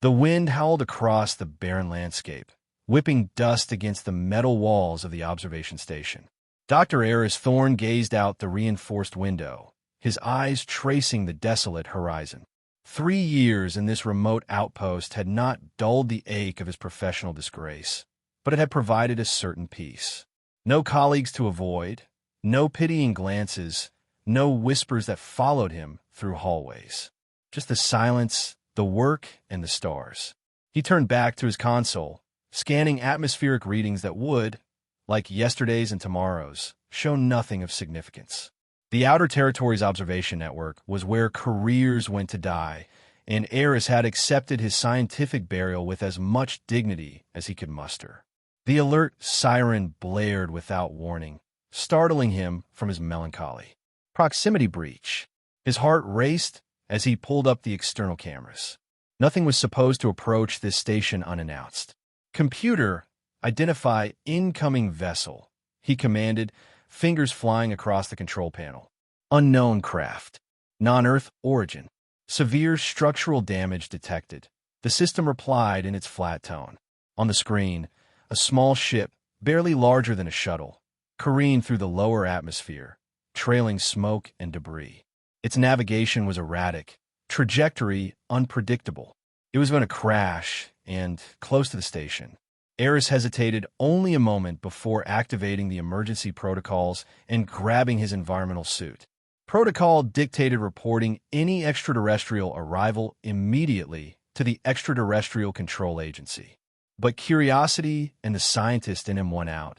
The wind howled across the barren landscape, whipping dust against the metal walls of the observation station. Dr. Eris Thorne gazed out the reinforced window, his eyes tracing the desolate horizon. 3 years in this remote outpost had not dulled the ache of his professional disgrace, but it had provided a certain peace. No colleagues to avoid, no pitying glances, no whispers that followed him through hallways. Just the silence, the work, and the stars. He turned back to his console, scanning atmospheric readings that would, like yesterday's and tomorrow's, show nothing of significance. The Outer Territories Observation Network was where careers went to die, and Eris had accepted his scientific burial with as much dignity as he could muster. The alert siren blared without warning, startling him from his melancholy. Proximity breach. His heart raced as he pulled up the external cameras. Nothing was supposed to approach this station unannounced. Computer, identify incoming vessel, he commanded, fingers flying across the control panel. Unknown craft. Non-Earth origin. Severe structural damage detected. The system replied in its flat tone. On the screen, a small ship, barely larger than a shuttle, careened through the lower atmosphere, trailing smoke and debris. Its navigation was erratic, trajectory unpredictable. It was going to crash, and close to the station. Eris hesitated only a moment before activating the emergency protocols and grabbing his environmental suit. Protocol dictated reporting any extraterrestrial arrival immediately to the Extraterrestrial Control Agency. But curiosity and the scientist in him won out.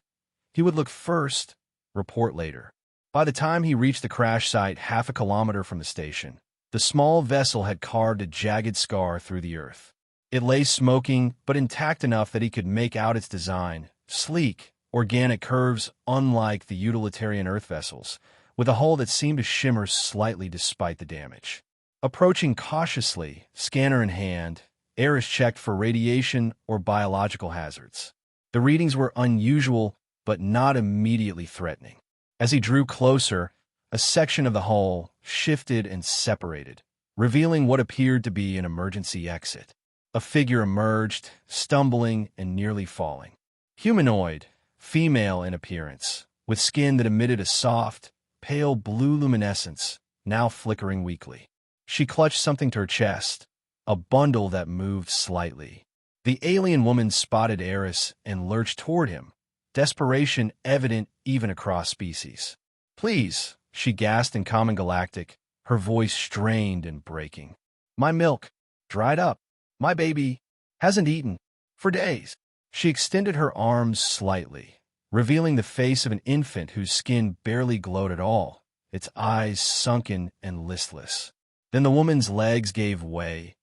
He would look first, report later. By the time he reached the crash site half a kilometer from the station, the small vessel had carved a jagged scar through the earth. It lay smoking, but intact enough that he could make out its design, sleek, organic curves unlike the utilitarian Earth vessels, with a hull that seemed to shimmer slightly despite the damage. Approaching cautiously, scanner in hand, Eris checked for radiation or biological hazards. The readings were unusual, but not immediately threatening. As he drew closer, a section of the hull shifted and separated, revealing what appeared to be an emergency exit. A figure emerged, stumbling and nearly falling. Humanoid, female in appearance, with skin that emitted a soft, pale blue luminescence, now flickering weakly. She clutched something to her chest, a bundle that moved slightly. The alien woman spotted Eris and lurched toward him, desperation evident even across species. "Please," she gasped in Common Galactic, her voice strained and breaking. "My milk, dried up. My baby hasn't eaten for days." She extended her arms slightly, revealing the face of an infant whose skin barely glowed at all, its eyes sunken and listless. Then the woman's legs gave way,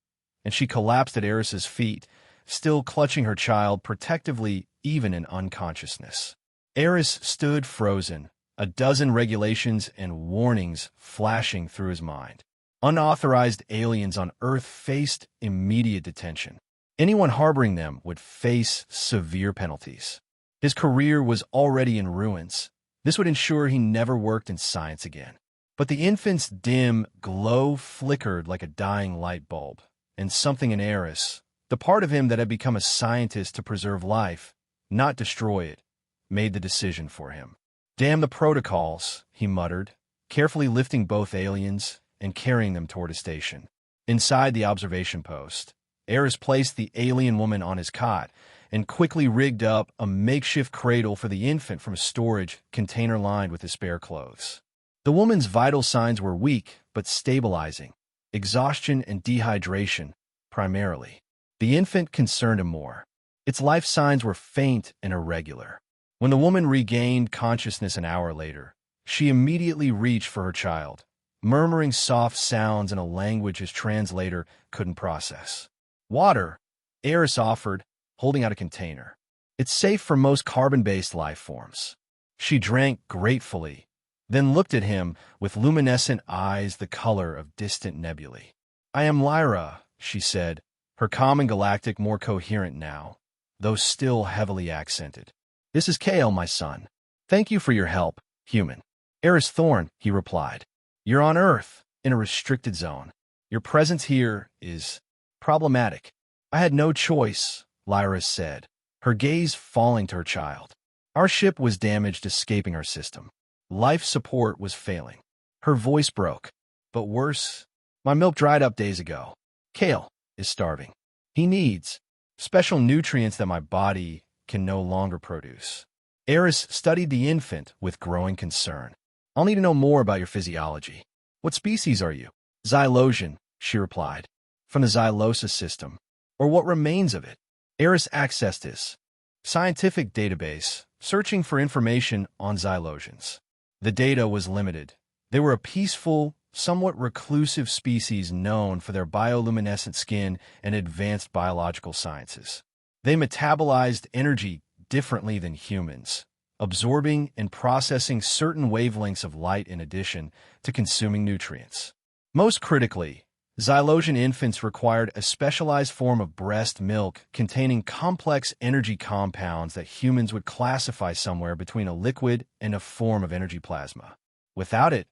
and she collapsed at Eris's feet, still clutching her child protectively even in unconsciousness. Eris stood frozen, a dozen regulations and warnings flashing through his mind. Unauthorized aliens on Earth faced immediate detention. Anyone harboring them would face severe penalties. His career was already in ruins. This would ensure he never worked in science again. But the infant's dim glow flickered like a dying light bulb, and something in Eris, the part of him that had become a scientist to preserve life, not destroy it, made the decision for him. "Damn the protocols," he muttered, carefully lifting both aliens and carrying them toward a station. Inside the observation post, Eris placed the alien woman on his cot and quickly rigged up a makeshift cradle for the infant from a storage container lined with his spare clothes. The woman's vital signs were weak but stabilizing, exhaustion and dehydration, primarily. The infant concerned him more. Its life signs were faint and irregular. When the woman regained consciousness an hour later, she immediately reached for her child, murmuring soft sounds in a language his translator couldn't process. "Water," Eris offered, holding out a container. "It's safe for most carbon-based life forms." She drank gratefully, then looked at him with luminescent eyes the color of distant nebulae. "I am Lyra," she said, her Common Galactic more coherent now, though still heavily accented. "This is Kale, my son. Thank you for your help, human." "Eris Thorne," he replied. "You're on Earth, in a restricted zone. Your presence here is problematic." I had no choice, Lyra said, her gaze falling to her child. Our ship was damaged escaping our system. Life support was failing. Her voice broke. But worse, my milk dried up days ago. Kale is starving. He needs special nutrients that my body can no longer produce. Eris studied the infant with growing concern. I'll need to know more about your physiology. What species are you? Xylosian, she replied. From the Xylosis system, or what remains of it. Eris accessed this scientific database, searching for information on Xylosians. The data was limited. They were a peaceful, somewhat reclusive species known for their bioluminescent skin and advanced biological sciences. They metabolized energy differently than humans, absorbing and processing certain wavelengths of light in addition to consuming nutrients. Most critically, Xylosian infants required a specialized form of breast milk containing complex energy compounds that humans would classify somewhere between a liquid and a form of energy plasma. Without it,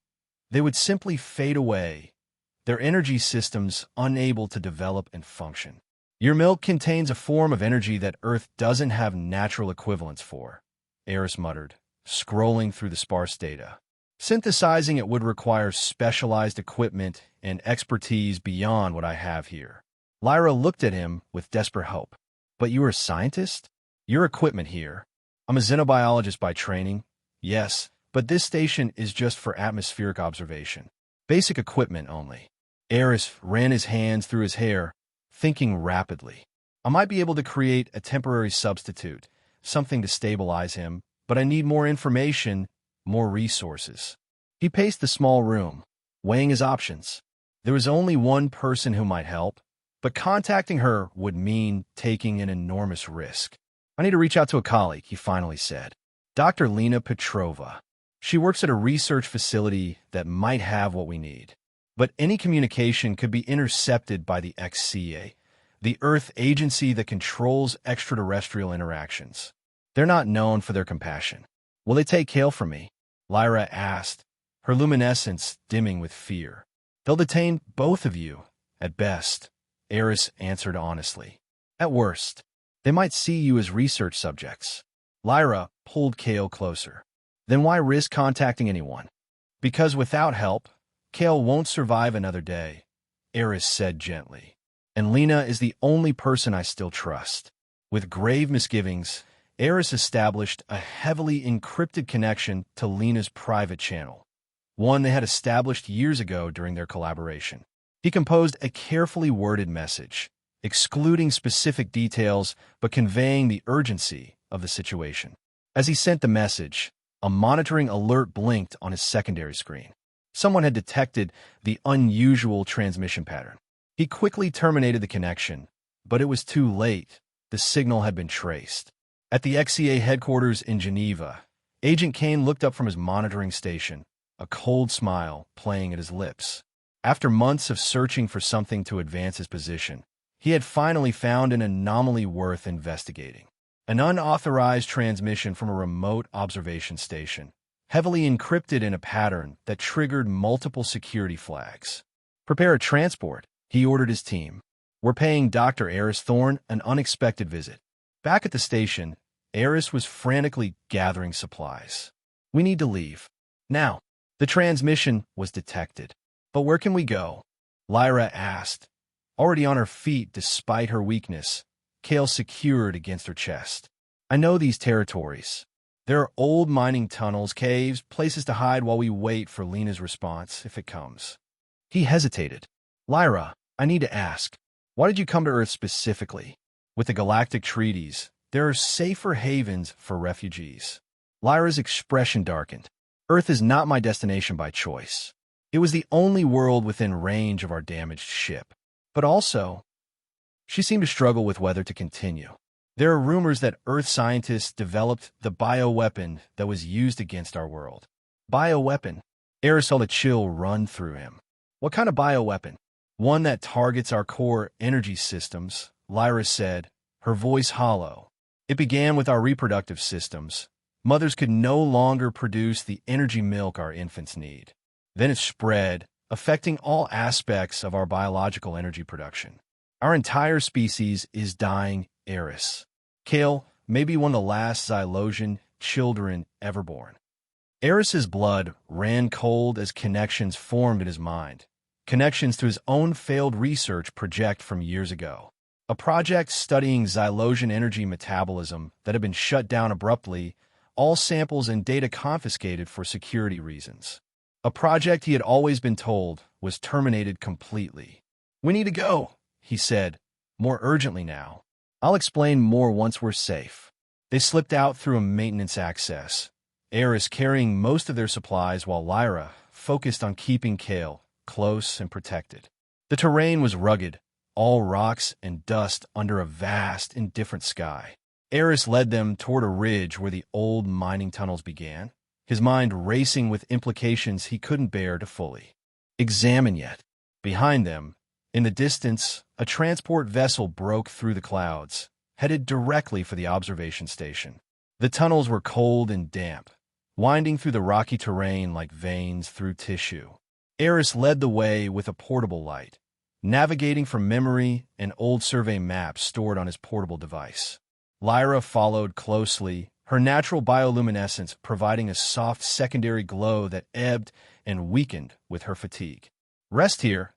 they would simply fade away, their energy systems unable to develop and function. Your milk contains a form of energy that Earth doesn't have natural equivalents for, Eris muttered, scrolling through the sparse data. Synthesizing it would require specialized equipment and expertise beyond what I have here. Lyra looked at him with desperate hope. But you are a scientist? Your equipment here. I'm a xenobiologist by training. Yes, but this station is just for atmospheric observation. Basic equipment only. Eris ran his hands through his hair, thinking rapidly. I might be able to create a temporary substitute, something to stabilize him, but I need more information, more resources. He paced the small room, weighing his options. There was only one person who might help, but contacting her would mean taking an enormous risk. I need to reach out to a colleague, he finally said. Dr. Lena Petrova. She works at a research facility that might have what we need. But any communication could be intercepted by the XCA, the Earth agency that controls extraterrestrial interactions. They're not known for their compassion. Will they take Kale from me? Lyra asked, her luminescence dimming with fear. They'll detain both of you, at best, Eris answered honestly. At worst, they might see you as research subjects. Lyra pulled Kale closer. Then why risk contacting anyone? Because without help, Kale won't survive another day, Eris said gently. And Lena is the only person I still trust. With grave misgivings, Eris established a heavily encrypted connection to Lena's private channel, one they had established years ago during their collaboration. He composed a carefully worded message, excluding specific details but conveying the urgency of the situation. As he sent the message, a monitoring alert blinked on his secondary screen. Someone had detected the unusual transmission pattern. He quickly terminated the connection, but it was too late. The signal had been traced. At the XCA headquarters in Geneva, Agent Kane looked up from his monitoring station, a cold smile playing at his lips. After months of searching for something to advance his position, he had finally found an anomaly worth investigating. An unauthorized transmission from a remote observation station, heavily encrypted in a pattern that triggered multiple security flags. Prepare a transport, he ordered his team. We're paying Dr. Eris Thorne an unexpected visit. Back at the station, Eris was frantically gathering supplies. We need to leave. Now. The transmission was detected. But where can we go? Lyra asked. Already on her feet despite her weakness, Kale secured against her chest. I know these territories. There are old mining tunnels, caves, places to hide while we wait for Lena's response, if it comes. He hesitated. Lyra, I need to ask, why did you come to Earth specifically? With the galactic treaties, there are safer havens for refugees. Lyra's expression darkened. Earth is not my destination by choice. It was the only world within range of our damaged ship. But also, she seemed to struggle with whether to continue. There are rumors that Earth scientists developed the bioweapon that was used against our world. Bioweapon? Eris felt a chill run through him. What kind of bioweapon? One that targets our core energy systems, Lyra said, her voice hollow. It began with our reproductive systems. Mothers could no longer produce the energy milk our infants need. Then it spread, affecting all aspects of our biological energy production. Our entire species is dying, Eris. Kale may be one of the last Xylosian children ever born. Eris's blood ran cold as connections formed in his mind. Connections to his own failed research project from years ago. A project studying Xylosian energy metabolism that had been shut down abruptly, all samples and data confiscated for security reasons. A project he had always been told was terminated completely. "We need to go," he said, more urgently now. "I'll explain more once we're safe." They slipped out through a maintenance access, Eris carrying most of their supplies while Lyra focused on keeping Kale close and protected. The terrain was rugged, all rocks and dust under a vast, indifferent sky. Eris led them toward a ridge where the old mining tunnels began, his mind racing with implications he couldn't bear to fully examine yet. Behind them, in the distance, a transport vessel broke through the clouds, headed directly for the observation station. The tunnels were cold and damp, winding through the rocky terrain like veins through tissue. Eris led the way with a portable light, navigating from memory and old survey maps stored on his portable device. Lyra followed closely, her natural bioluminescence providing a soft secondary glow that ebbed and weakened with her fatigue. "Rest here,"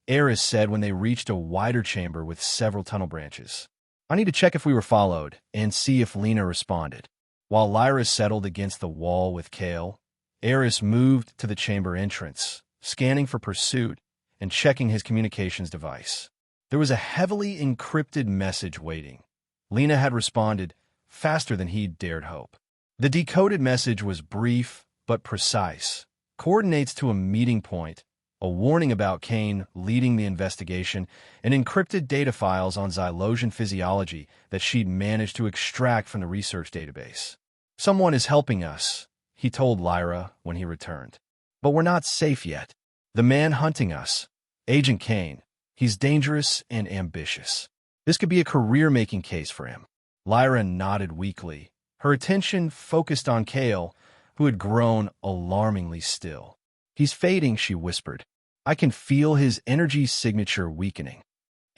Eris said when they reached a wider chamber with several tunnel branches. "I need to check if we were followed and see if Lena responded." While Lyra settled against the wall with Kale, Eris moved to the chamber entrance, scanning for pursuit and checking his communications device. There was a heavily encrypted message waiting. Lena had responded faster than he'd dared hope. The decoded message was brief but precise, coordinates to a meeting point, a warning about Kane leading the investigation, and encrypted data files on Xylosian physiology that she'd managed to extract from the research database. "Someone is helping us," he told Lyra when he returned. "But we're not safe yet. The man hunting us, Agent Kane, he's dangerous and ambitious. This could be a career-making case for him." Lyra nodded weakly, her attention focused on Kale, who had grown alarmingly still. "He's fading," she whispered. "I can feel his energy signature weakening."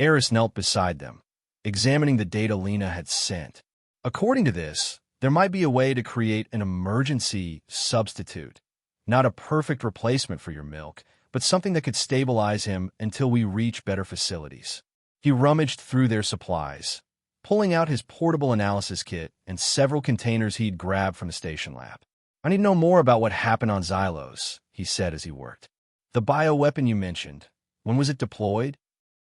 Eris knelt beside them, examining the data Lena had sent. According to this, there might be a way to create an emergency substitute, not a perfect replacement for your milk, but something that could stabilize him until we reach better facilities. He rummaged through their supplies, pulling out his portable analysis kit and several containers he'd grabbed from the station lab. "I need to know more about what happened on Xylos," he said as he worked. "The bioweapon you mentioned, when was it deployed?"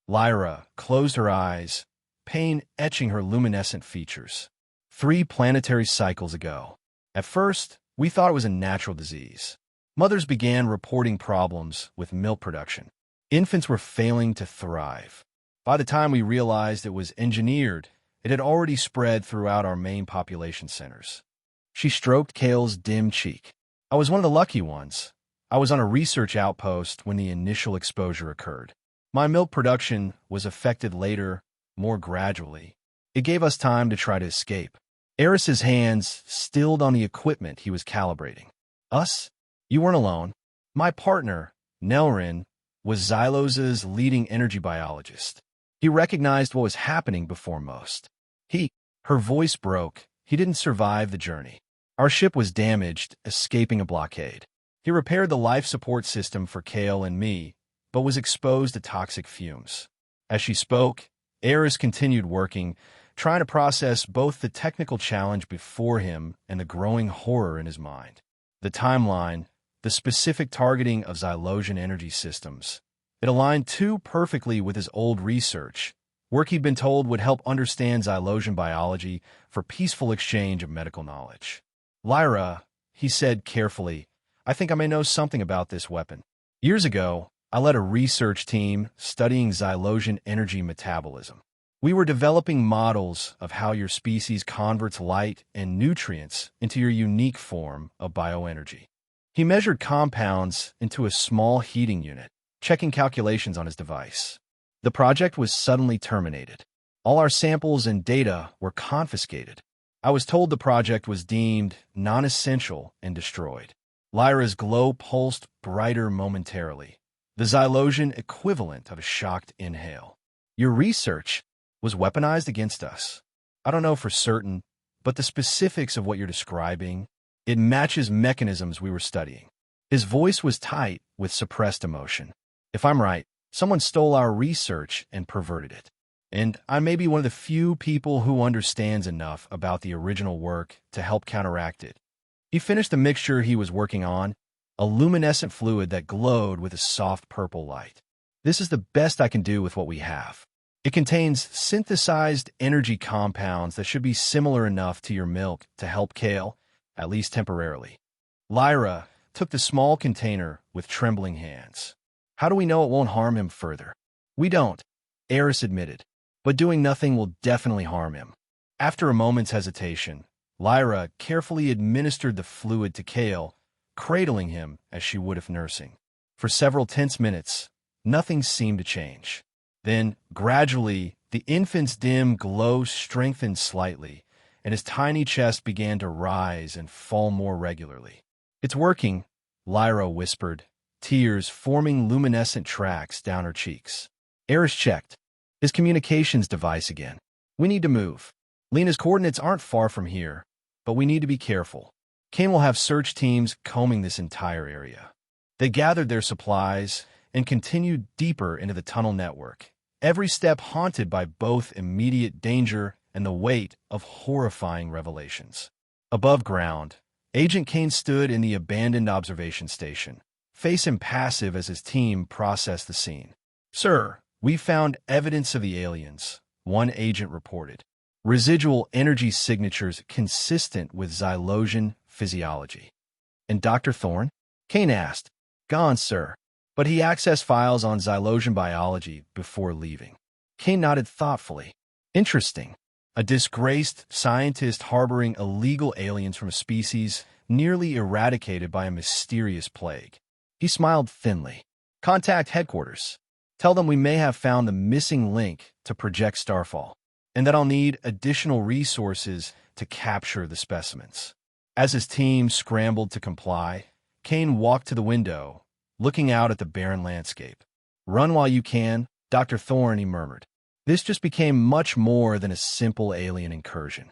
Lyra closed her eyes, pain etching her luminescent features. 3 planetary cycles ago. At first, we thought it was a natural disease. Mothers began reporting problems with milk production. Infants were failing to thrive. By the time we realized it was engineered, it had already spread throughout our main population centers. She stroked Kale's dim cheek. "I was one of the lucky ones. I was on a research outpost when the initial exposure occurred. My milk production was affected later, more gradually. It gave us time to try to escape." Eris's hands stilled on the equipment he was calibrating. "Us? You weren't alone. My partner, Nelrin, was Xylos's leading energy biologist. He recognized what was happening before most. Her voice broke. He didn't survive the journey. Our ship was damaged, escaping a blockade. He repaired the life support system for Kale and me, but was exposed to toxic fumes." As she spoke, Eris continued working, trying to process both the technical challenge before him and the growing horror in his mind. The timeline, the specific targeting of Xylosian energy systems, it aligned too perfectly with his old research, work he'd been told would help understand Xylosian biology for peaceful exchange of medical knowledge. "Lyra," he said carefully, "I think I may know something about this weapon. Years ago, I led a research team studying Xylosian energy metabolism. We were developing models of how your species converts light and nutrients into your unique form of bioenergy." He measured compounds into a small heating unit, checking calculations on his device. The project was suddenly terminated. All our samples and data were confiscated. I was told the project was deemed non-essential and destroyed. Lyra's glow pulsed brighter momentarily, the Xylosian equivalent of a shocked inhale. Your research was weaponized against us. I don't know for certain, but the specifics of what you're describing, it matches mechanisms we were studying. His voice was tight with suppressed emotion. If I'm right, someone stole our research and perverted it. And I may be one of the few people who understands enough about the original work to help counteract it. He finished the mixture he was working on, a luminescent fluid that glowed with a soft purple light. This is the best I can do with what we have. It contains synthesized energy compounds that should be similar enough to your milk to help Kale, at least temporarily. Lyra took the small container with trembling hands. How do we know it won't harm him further? We don't, Eris admitted, but doing nothing will definitely harm him. After a moment's hesitation, Lyra carefully administered the fluid to Kale, cradling him as she would if nursing. For several tense minutes, nothing seemed to change. Then, gradually, the infant's dim glow strengthened slightly, and his tiny chest began to rise and fall more regularly. "It's working," Lyra whispered, tears forming luminescent tracks down her cheeks. Eris checked. His communications device again. "We need to move. Lena's coordinates aren't far from here, but we need to be careful. Kane will have search teams combing this entire area." They gathered their supplies and continued deeper into the tunnel network, every step haunted by both immediate danger and the weight of horrifying revelations. Above ground, Agent Kane stood in the abandoned observation station, face impassive as his team processed the scene. "Sir, we found evidence of the aliens," one agent reported. "Residual energy signatures consistent with Xylosian physiology." "And Dr. Thorne?" Kane asked. "Gone, sir. But he accessed files on Xylosian biology before leaving." Kane nodded thoughtfully. "Interesting. A disgraced scientist harboring illegal aliens from a species nearly eradicated by a mysterious plague." He smiled thinly. "Contact headquarters. Tell them we may have found the missing link to Project Starfall, and that I'll need additional resources to capture the specimens." As his team scrambled to comply, Kane walked to the window, looking out at the barren landscape. "Run while you can, Dr. Thorne," he murmured. This just became much more than a simple alien incursion.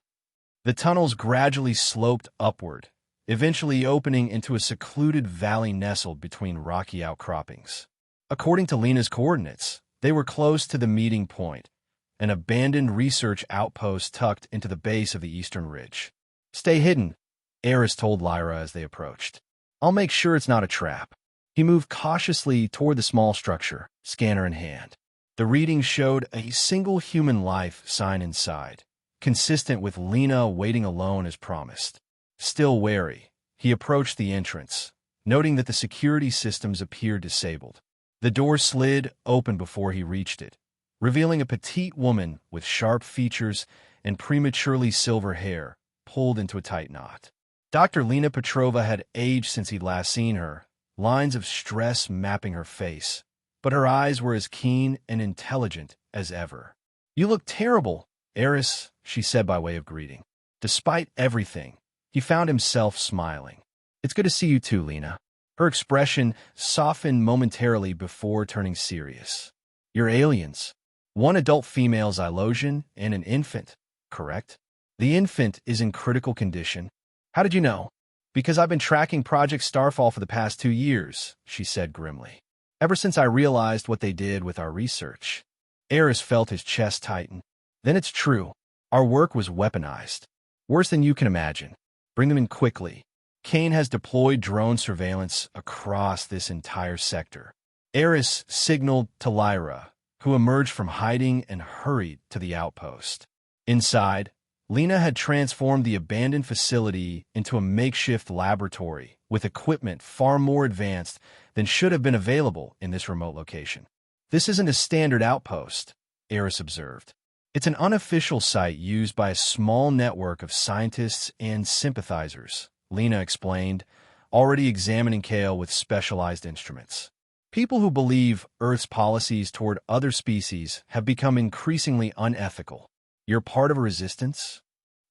The tunnels gradually sloped upward, eventually opening into a secluded valley nestled between rocky outcroppings. According to Lena's coordinates, they were close to the meeting point, an abandoned research outpost tucked into the base of the eastern ridge. "Stay hidden," Eris told Lyra as they approached. "I'll make sure it's not a trap." He moved cautiously toward the small structure, scanner in hand. The reading showed a single human life sign inside, consistent with Lena waiting alone as promised. Still wary, he approached the entrance, noting that the security systems appeared disabled. The door slid open before he reached it, revealing a petite woman with sharp features and prematurely silver hair pulled into a tight knot. Dr. Lena Petrova had aged since he'd last seen her, lines of stress mapping her face, but her eyes were as keen and intelligent as ever. "You look terrible, Eris," she said by way of greeting. Despite everything, he found himself smiling. "It's good to see you too, Lena." Her expression softened momentarily before turning serious. "You're aliens. One adult female Xylosian and an infant, correct?" "The infant is in critical condition." "How did you know?" "Because I've been tracking Project Starfall for the past 2 years," she said grimly. "Ever since I realized what they did with our research." Eris felt his chest tighten. "Then it's true. Our work was weaponized. Worse than you can imagine. Bring them in quickly. Kane has deployed drone surveillance across this entire sector." Eris signaled to Lyra, who emerged from hiding and hurried to the outpost. Inside, Lena had transformed the abandoned facility into a makeshift laboratory with equipment far more advanced than should have been available in this remote location. "This isn't a standard outpost," Eris observed. "It's an unofficial site used by a small network of scientists and sympathizers," Lena explained, already examining Kale with specialized instruments. "People who believe Earth's policies toward other species have become increasingly unethical. You're part of a resistance?"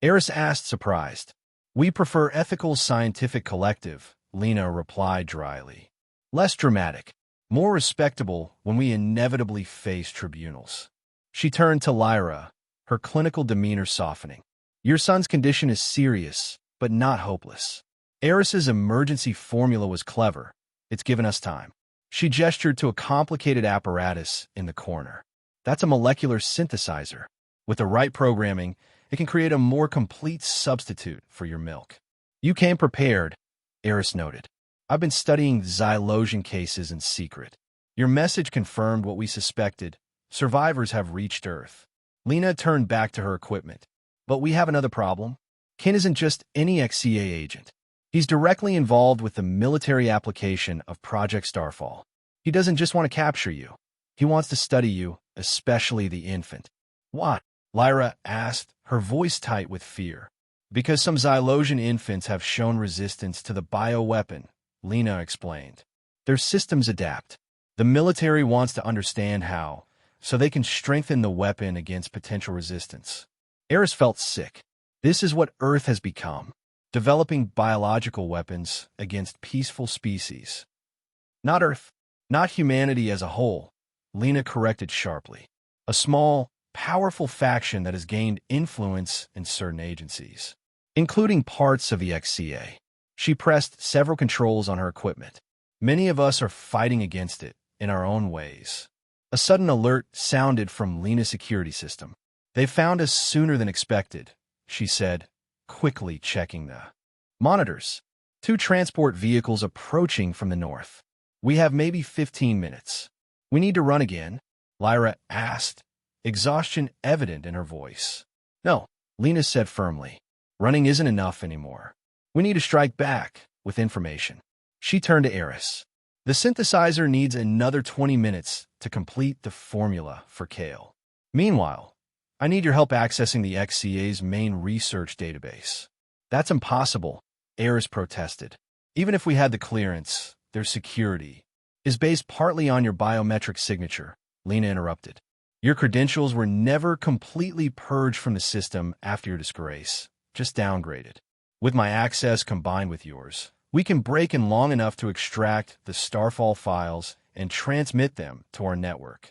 Eris asked, surprised. "We prefer ethical scientific collective," Lena replied dryly. "Less dramatic, more respectable when we inevitably face tribunals." She turned to Lyra, her clinical demeanor softening. Your son's condition is serious, but not hopeless. Eris's emergency formula was clever. It's given us time. She gestured to a complicated apparatus in the corner. That's a molecular synthesizer. With the right programming, it can create a more complete substitute for your milk. You came prepared, Eris noted. I've been studying xylogen cases in secret. Your message confirmed what we suspected. Survivors have reached Earth. Lena turned back to her equipment. But we have another problem. Kin isn't just any XCA agent. He's directly involved with the military application of Project Starfall. He doesn't just want to capture you. He wants to study you, especially the infant. What? Lyra asked, her voice tight with fear. Because some xylogen infants have shown resistance to the bioweapon, Lena explained. Their systems adapt. The military wants to understand how, so they can strengthen the weapon against potential resistance. Eris felt sick. This is what Earth has become, developing biological weapons against peaceful species. Not Earth, not humanity as a whole, Lena corrected sharply. A small, powerful faction that has gained influence in certain agencies, including parts of the XCA. She pressed several controls on her equipment. Many of us are fighting against it in our own ways. A sudden alert sounded from Lena's security system. They found us sooner than expected, she said, quickly checking the monitors. 2 transport vehicles approaching from the north. We have maybe 15 minutes. We need to run again, Lyra asked, exhaustion evident in her voice. No, Lena said firmly. Running isn't enough anymore. We need to strike back with information. She turned to Eris. The synthesizer needs another 20 minutes to complete the formula for Kale. Meanwhile, I need your help accessing the XCA's main research database. That's impossible, Eris protested. Even if we had the clearance, their security is based partly on your biometric signature, Lena interrupted. Your credentials were never completely purged from the system after your disgrace, just downgraded. With my access combined with yours, we can break in long enough to extract the Starfall files and transmit them to our network.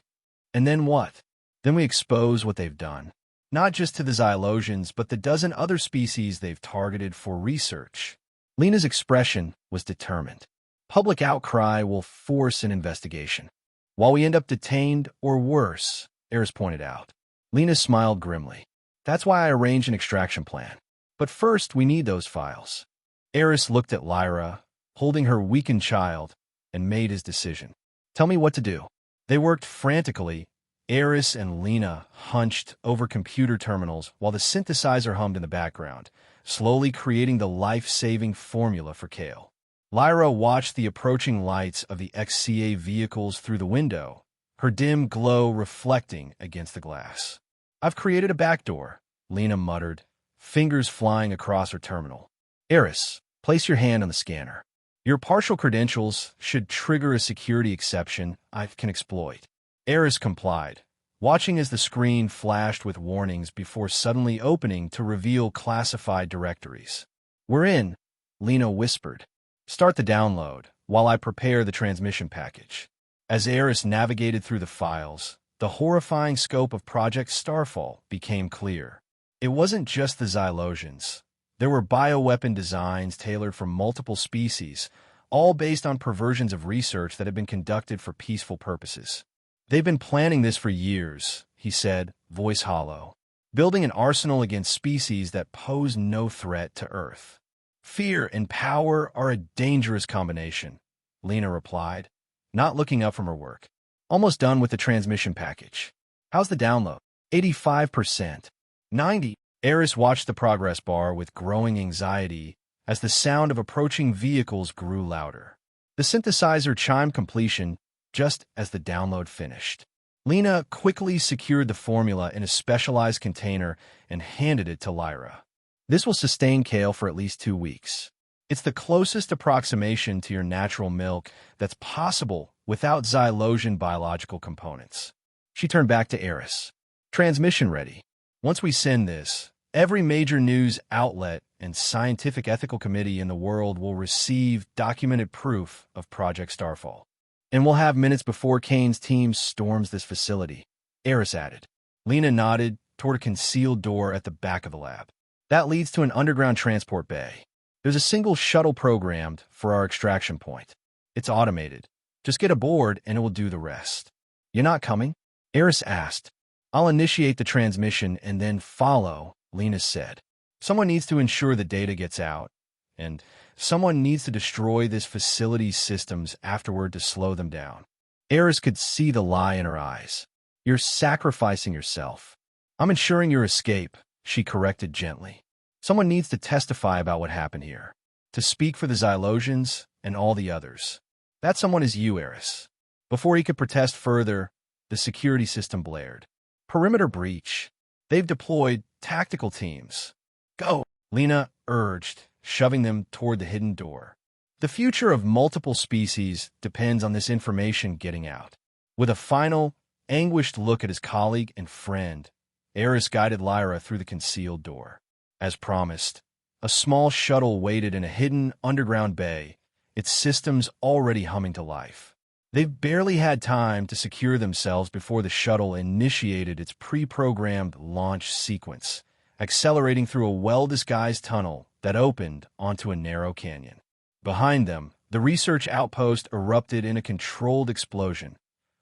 And then what? Then we expose what they've done. Not just to the xylogens, but the dozen other species they've targeted for research. Lena's expression was determined. Public outcry will force an investigation. While we end up detained or worse, Eris pointed out. Lena smiled grimly. That's why I arranged an extraction plan. But first, we need those files. Eris looked at Lyra, holding her weakened child, and made his decision. Tell me what to do. They worked frantically. Eris and Lena hunched over computer terminals while the synthesizer hummed in the background, slowly creating the life-saving formula for Kale. Lyra watched the approaching lights of the XCA vehicles through the window, her dim glow reflecting against the glass. I've created a backdoor, Lena muttered, fingers flying across her terminal. Eris, place your hand on the scanner. Your partial credentials should trigger a security exception I can exploit. Eris complied, watching as the screen flashed with warnings before suddenly opening to reveal classified directories. We're in, Lena whispered. Start the download while I prepare the transmission package. As Eris navigated through the files, the horrifying scope of Project Starfall became clear. It wasn't just the xylogens. There were bioweapon designs tailored for multiple species, all based on perversions of research that had been conducted for peaceful purposes. They've been planning this for years, he said, voice hollow, building an arsenal against species that pose no threat to Earth. Fear and power are a dangerous combination, Lena replied, not looking up from her work. Almost done with the transmission package. How's the download? 85%. 90%. Eris watched the progress bar with growing anxiety as the sound of approaching vehicles grew louder. The synthesizer chimed completion just as the download finished. Lena quickly secured the formula in a specialized container and handed it to Lyra. This will sustain Kale for at least 2 weeks. It's the closest approximation to your natural milk that's possible without xylogen biological components. She turned back to Eris. Transmission ready. Once we send this, every major news outlet and scientific ethical committee in the world will receive documented proof of Project Starfall. And we'll have minutes before Kane's team storms this facility, Eris added. Lena nodded toward a concealed door at the back of the lab. That leads to an underground transport bay. There's a single shuttle programmed for our extraction point. It's automated. Just get aboard and it will do the rest. You're not coming? Eris asked. I'll initiate the transmission and then follow, Lena said. Someone needs to ensure the data gets out, and someone needs to destroy this facility's systems afterward to slow them down. Eris could see the lie in her eyes. You're sacrificing yourself. I'm ensuring your escape, she corrected gently. Someone needs to testify about what happened here, to speak for the Xylosians and all the others. That someone is you, Eris. Before he could protest further, the security system blared. Perimeter breach. They've deployed tactical teams. Go, Lena urged, shoving them toward the hidden door. The future of multiple species depends on this information getting out. With a final, anguished look at his colleague and friend, Eris guided Lyra through the concealed door. As promised, a small shuttle waited in a hidden underground bay, its systems already humming to life. They've barely had time to secure themselves before the shuttle initiated its pre-programmed launch sequence, accelerating through a well-disguised tunnel that opened onto a narrow canyon. Behind them, the research outpost erupted in a controlled explosion,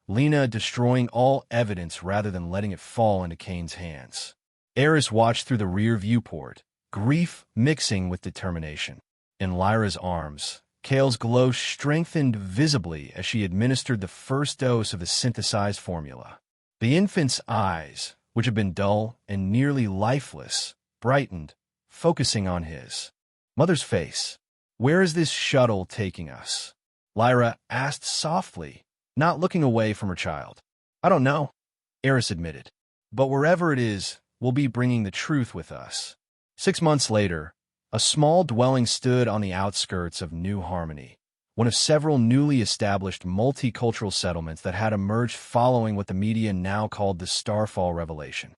Lena destroying all evidence rather than letting it fall into Kane's hands. Eris watched through the rear viewport, grief mixing with determination. In Lyra's arms, Kale's glow strengthened visibly as she administered the first dose of the synthesized formula. The infant's eyes, which had been dull and nearly lifeless, brightened, focusing on his. Mother's face. Where is this shuttle taking us? Lyra asked softly, not looking away from her child. I don't know, Eris admitted. But wherever it is, we'll be bringing the truth with us. 6 months later, a small dwelling stood on the outskirts of New Harmony, one of several newly established multicultural settlements that had emerged following what the media now called the Starfall revelation.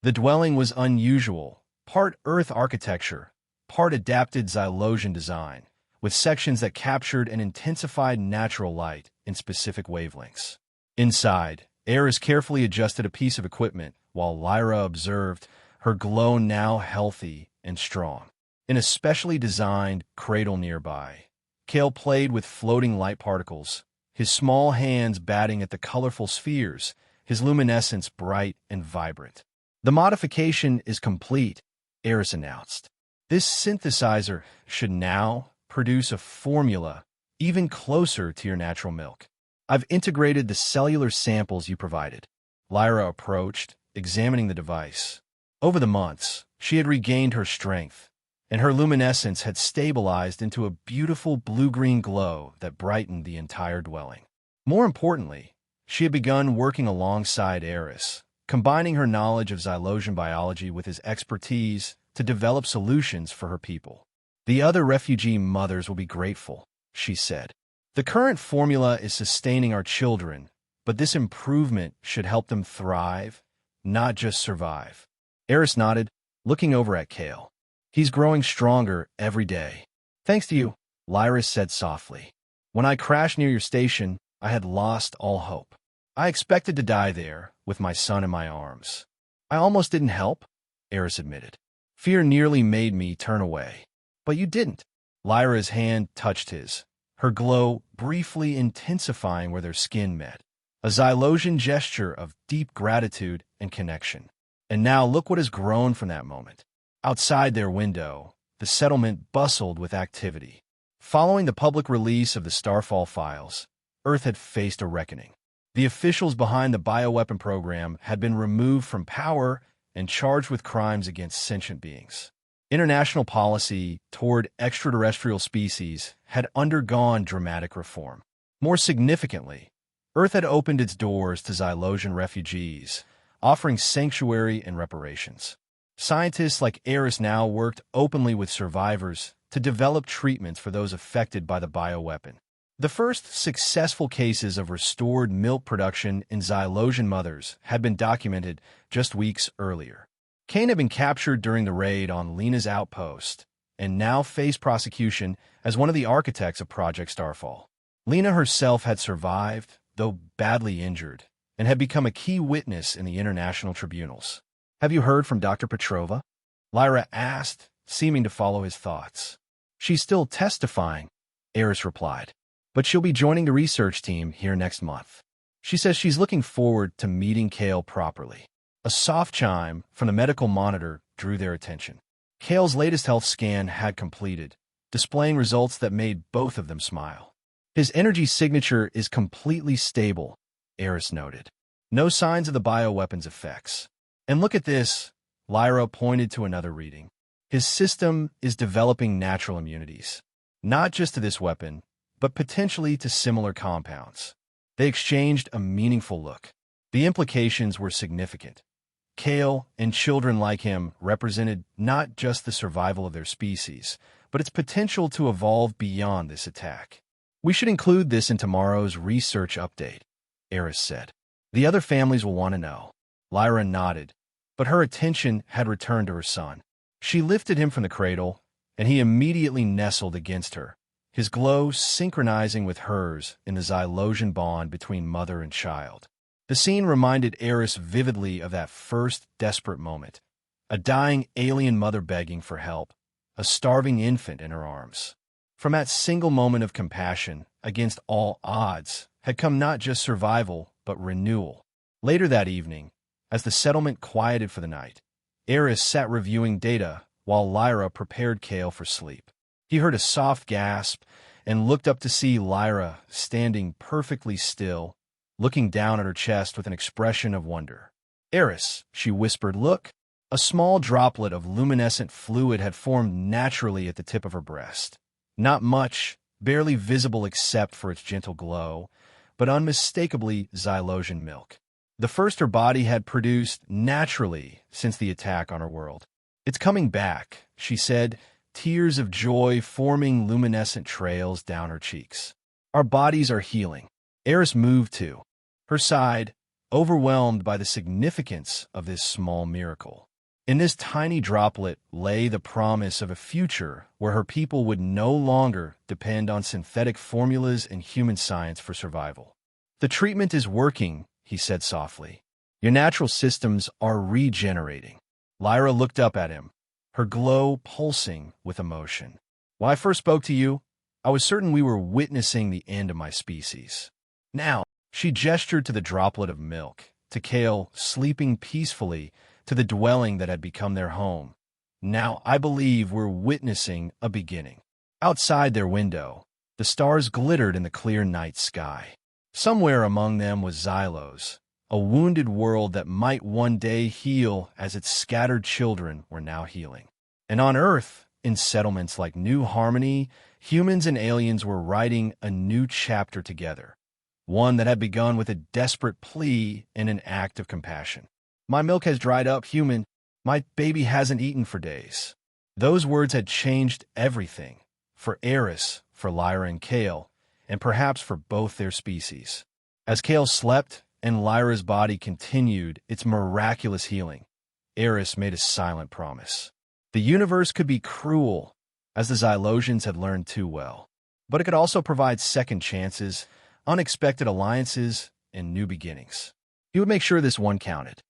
The dwelling was unusual, part Earth architecture, part adapted Xylosian design, with sections that captured and intensified natural light in specific wavelengths. Inside, Eris carefully adjusted a piece of equipment while Lyra observed, her glow now healthy and strong. In a specially designed cradle nearby, Kale played with floating light particles, his small hands batting at the colorful spheres, his luminescence bright and vibrant. The modification is complete, Eris announced. This synthesizer should now produce a formula even closer to your natural milk. I've integrated the cellular samples you provided. Lyra approached, examining the device. Over the months, she had regained her strength, and her luminescence had stabilized into a beautiful blue-green glow that brightened the entire dwelling. More importantly, she had begun working alongside Eris, combining her knowledge of Xylosian biology with his expertise to develop solutions for her people. The other refugee mothers will be grateful, she said. The current formula is sustaining our children, but this improvement should help them thrive, not just survive. Eris nodded, looking over at Kale. He's growing stronger every day. Thanks to you, Lyra said softly. When I crashed near your station, I had lost all hope. I expected to die there, with my son in my arms. I almost didn't help, Eris admitted. Fear nearly made me turn away. But you didn't. Lyra's hand touched his, her glow briefly intensifying where their skin met. A Xylosian gesture of deep gratitude and connection. And now look what has grown from that moment. Outside their window, the settlement bustled with activity. Following the public release of the Starfall files, Earth had faced a reckoning. The officials behind the bioweapon program had been removed from power and charged with crimes against sentient beings. International policy toward extraterrestrial species had undergone dramatic reform. More significantly, Earth had opened its doors to Xylosian refugees, offering sanctuary and reparations. Scientists like Eris now worked openly with survivors to develop treatments for those affected by the bioweapon. The first successful cases of restored milk production in Xylosian mothers had been documented just weeks earlier. Kane had been captured during the raid on Lena's outpost and now faced prosecution as one of the architects of Project Starfall. Lena herself had survived, though badly injured, and had become a key witness in the international tribunals. "Have you heard from Dr. Petrova?" Lyra asked, seeming to follow his thoughts. "She's still testifying," Eris replied, "but she'll be joining the research team here next month. She says she's looking forward to meeting Cale properly." A soft chime from the medical monitor drew their attention. Cale's latest health scan had completed, displaying results that made both of them smile. "His energy signature is completely stable," Eris noted. "No signs of the bioweapon's effects. And look at this," Lyra pointed to another reading. "His system is developing natural immunities, not just to this weapon, but potentially to similar compounds." They exchanged a meaningful look. The implications were significant. Cale and children like him represented not just the survival of their species, but its potential to evolve beyond this attack. "We should include this in tomorrow's research update," Eris said. "The other families will want to know." Lyra nodded, but her attention had returned to her son. She lifted him from the cradle, and he immediately nestled against her, his glow synchronizing with hers in the Xylosian bond between mother and child. The scene reminded Eris vividly of that first desperate moment, a dying alien mother begging for help, a starving infant in her arms. From that single moment of compassion, against all odds, had come not just survival, but renewal. Later that evening, as the settlement quieted for the night, Eris sat reviewing data while Lyra prepared Cale for sleep. He heard a soft gasp and looked up to see Lyra standing perfectly still, looking down at her chest with an expression of wonder. "Eris," she whispered, "look." A small droplet of luminescent fluid had formed naturally at the tip of her breast. Not much, barely visible except for its gentle glow, but unmistakably Xylosian milk. The first her body had produced naturally since the attack on her world. "It's coming back," she said, tears of joy forming luminescent trails down her cheeks. "Our bodies are healing." Eris moved too. Her side, overwhelmed by the significance of this small miracle. In this tiny droplet lay the promise of a future where her people would no longer depend on synthetic formulas and human science for survival. "The treatment is working," he said softly. "Your natural systems are regenerating." Lyra looked up at him, her glow pulsing with emotion. "When I first spoke to you, I was certain we were witnessing the end of my species. Now," she gestured to the droplet of milk, to Cale sleeping peacefully, to the dwelling that had become their home. "Now I believe we're witnessing a beginning." Outside their window, the stars glittered in the clear night sky. Somewhere among them was Xylos, a wounded world that might one day heal as its scattered children were now healing. And on Earth, in settlements like New Harmony, humans and aliens were writing a new chapter together, one that had begun with a desperate plea and an act of compassion. "My milk has dried up, human. My baby hasn't eaten for days." Those words had changed everything, for Eris, for Lyra and Cale, and perhaps for both their species. As Cale slept and Lyra's body continued its miraculous healing, Eris made a silent promise. The universe could be cruel, as the Xylosians had learned too well, but it could also provide second chances, unexpected alliances, and new beginnings. He would make sure this one counted.